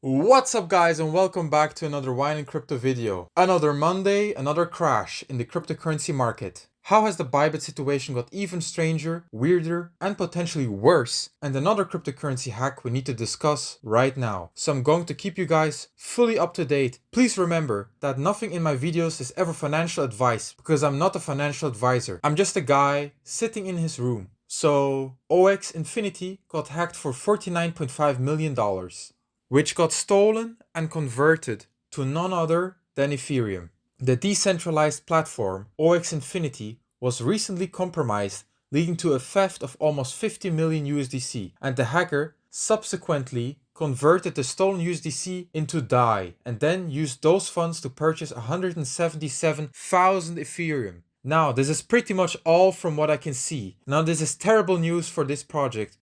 What's up guys, and welcome back to another Wine and Crypto video. Another Monday, another crash in the cryptocurrency market. How has the Bybit situation got even stranger, weirder, and potentially worse? And another cryptocurrency hack we need to discuss right now. So I'm going to keep you guys fully up to date. Please remember that nothing in my videos is ever financial advice, because I'm not a financial advisor. I'm just a guy sitting in his room. So OX Infinity got hacked for $49.5 million. Which got stolen and converted to none other than Ethereum. The decentralized platform OX Infinity was recently compromised, leading to a theft of almost 50 million USDC, and the hacker subsequently converted the stolen USDC into DAI and then used those funds to purchase 177,000 Ethereum. Now, this is pretty much all from what I can see. Now, this is terrible news for this project.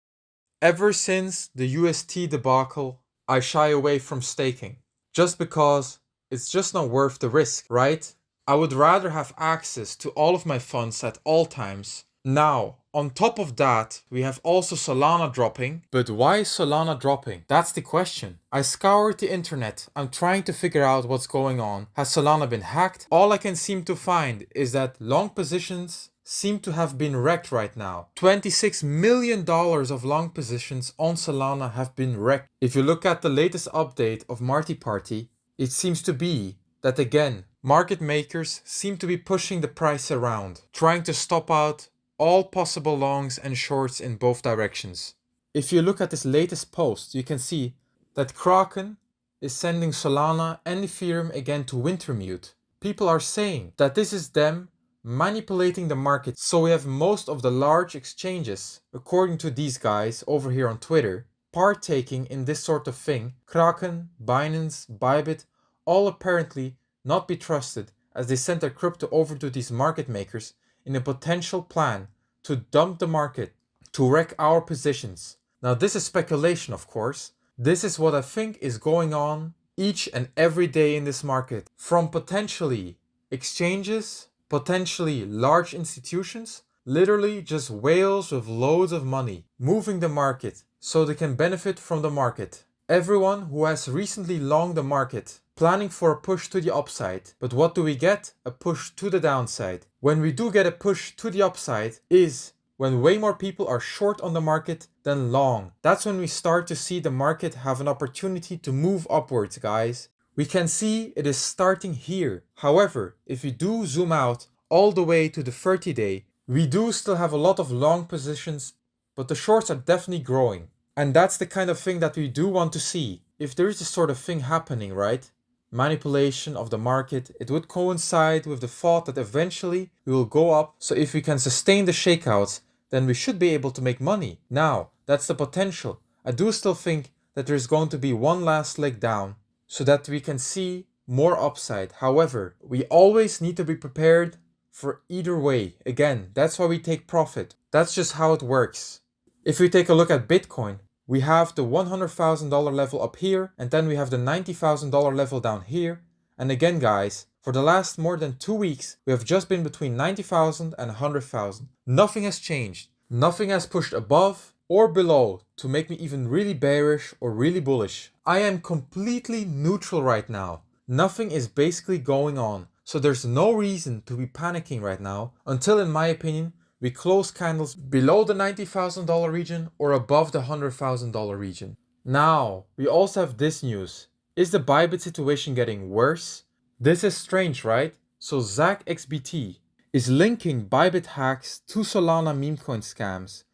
Ever since the UST debacle, I shy away from staking, just because it's just not worth the risk, right? I would rather have access to all of my funds at all times. Now, on top of that, we have also Solana dropping. But why is Solana dropping? That's the question. I scoured the internet. I'm trying to figure out what's going on. Has Solana been hacked? All I can seem to find is that long positions seem to have been wrecked right now. $26 million of long positions on Solana have been wrecked. If you look at the latest update of Marty Party, it seems to be that again, market makers seem to be pushing the price around, trying to stop out all possible longs and shorts in both directions. If you look at this latest post, you can see that Kraken is sending Solana and Ethereum again to Wintermute. People are saying that this is them manipulating the market. So we have most of the large exchanges, according to these guys over here on Twitter, partaking in this sort of thing. Kraken, Binance, Bybit, all apparently not be trusted, as they sent their crypto over to these market makers in a potential plan to dump the market, to wreck our positions. Now this is speculation, of course. This is what I think is going on each and every day in this market, from potentially exchanges, potentially large institutions, literally just whales with loads of money, moving the market so they can benefit from the market. Everyone who has recently longed the market, planning for a push to the upside. But what do we get? A push to the downside. When we do get a push to the upside is when way more people are short on the market than long. That's when we start to see the market have an opportunity to move upwards, guys. We can see it is starting here. However, if we do zoom out all the way to the 30-day, we do still have a lot of long positions, but the shorts are definitely growing. And that's the kind of thing that we do want to see. If there is this sort of thing happening, right? Manipulation of the market, it would coincide with the thought that eventually we will go up. So if we can sustain the shakeouts, then we should be able to make money. Now, that's the potential. I do still think that there's going to be one last leg down, so that we can see more upside. However, we always need to be prepared for either way. Again, that's why we take profit. That's just how it works. If we take a look at Bitcoin, we have the $100,000 level up here, and then we have the $90,000 level down here. And again, guys, for the last more than 2 weeks, we have just been between 90,000 and 100,000. Nothing has changed. Nothing has pushed above or below to make me even really bearish or really bullish. I am completely neutral right now. Nothing is basically going on. So there's no reason to be panicking right now until, in my opinion, we close candles below the $90,000 region or above the $100,000 region. Now, we also have this news. Is the Bybit situation getting worse? This is strange, right? So ZachXBT is linking Bybit hacks to Solana meme coin scams,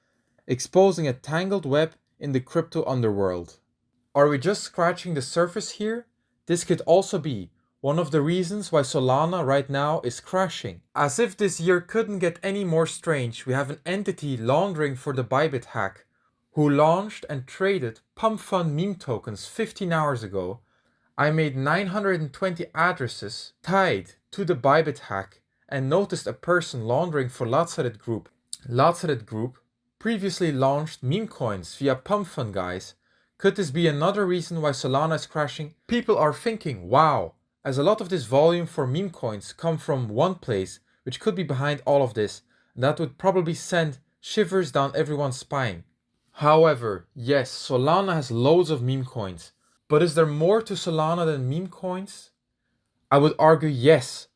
exposing a tangled web in the crypto underworld. Are we just scratching the surface here? This could also be one of the reasons why Solana right now is crashing. As if this year couldn't get any more strange, we have an entity laundering for the Bybit hack, who launched and traded pump fund meme tokens 15 hours ago. I made 920 addresses tied to the Bybit hack and noticed a person laundering for Lazareth Group. Lazareth Group previously launched meme coins via pump fund, guys. Could this be another reason why Solana is crashing? People are thinking, wow, as a lot of this volume for meme coins come from one place, which could be behind all of this, and that would probably send shivers down everyone's spine. However, yes, Solana has loads of meme coins, But is there more to Solana than meme coins? I would argue yes.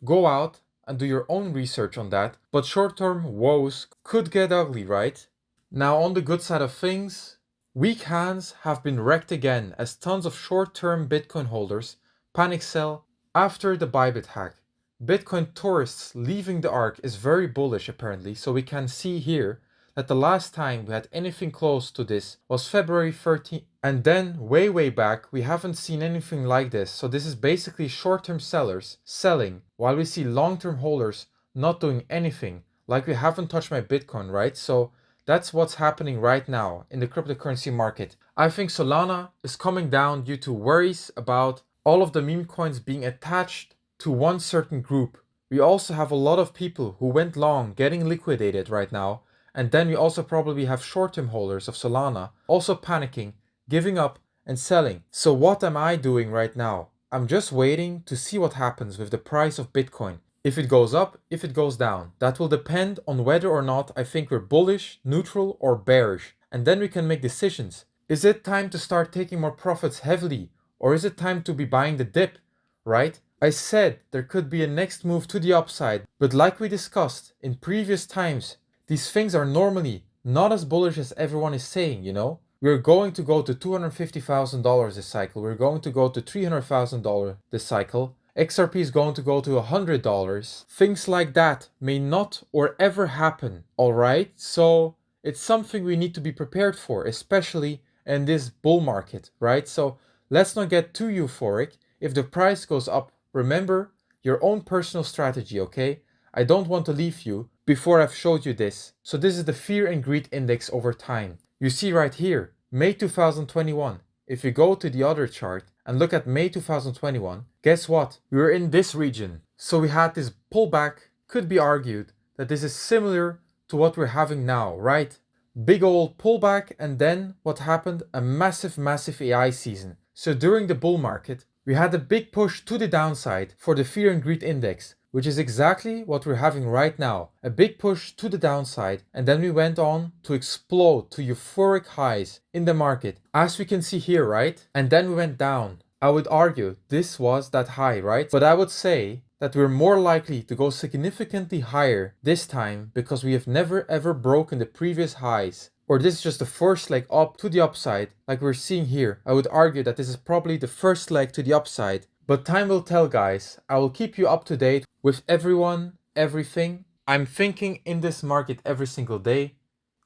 Go out and do your own research on that, but short-term woes could get ugly, right? Now on the good side of things, weak hands have been wrecked again as tons of short-term Bitcoin holders panic sell after the Bybit hack. Bitcoin tourists leaving the ARC is very bullish apparently, so we can see here that the last time we had anything close to this was February 13th, and then way back we haven't seen anything like this. So this is basically short-term sellers selling while we see long-term holders not doing anything, like we haven't touched my Bitcoin, right? So that's what's happening right now in the cryptocurrency market. I think Solana is coming down due to worries about all of the meme coins being attached to one certain group. We also have a lot of people who went long getting liquidated right now. And then we also probably have short-term holders of Solana also panicking, giving up and selling. So what am I doing right now? I'm just waiting to see what happens with the price of Bitcoin. If it goes up, if it goes down. That will depend on whether or not I think we're bullish, neutral or bearish. And then we can make decisions. Is it time to start taking more profits heavily? Or is it time to be buying the dip, right? I said there could be a next move to the upside, but like we discussed in previous times, these things are normally not as bullish as everyone is saying, you know? We're going to go to $250,000 this cycle. We're going to go to $300,000 this cycle. XRP is going to go to $100. Things like that may not or ever happen, alright? So it's something we need to be prepared for, especially in this bull market, right? So let's not get too euphoric. If the price goes up, remember your own personal strategy, okay? I don't want to leave you before I've showed you this. So this is the fear and greed index over time. You see right here, May 2021. If you go to the other chart and look at May 2021, guess what? We were in this region. So we had this pullback. Could be argued that this is similar to what we're having now, right? Big old pullback, and then what happened? A massive AI season. So during the bull market, we had a big push to the downside for the fear and greed index, which is exactly what we're having right now. A big push to the downside, and then we went on to explode to euphoric highs in the market, as we can see here, right? And then we went down. I would argue this was that high, right? But I would say that we're more likely to go significantly higher this time because we have never ever broken the previous highs. Or this is just the first leg up to the upside, like we're seeing here. I would argue that this is probably the first leg to the upside. But time will tell, guys. I will keep you up to date with everyone, everything. I'm thinking in this market every single day.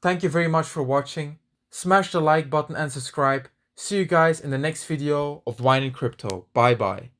Thank you very much for watching. Smash the like button and subscribe. See you guys in the next video of Wine and Crypto. Bye bye.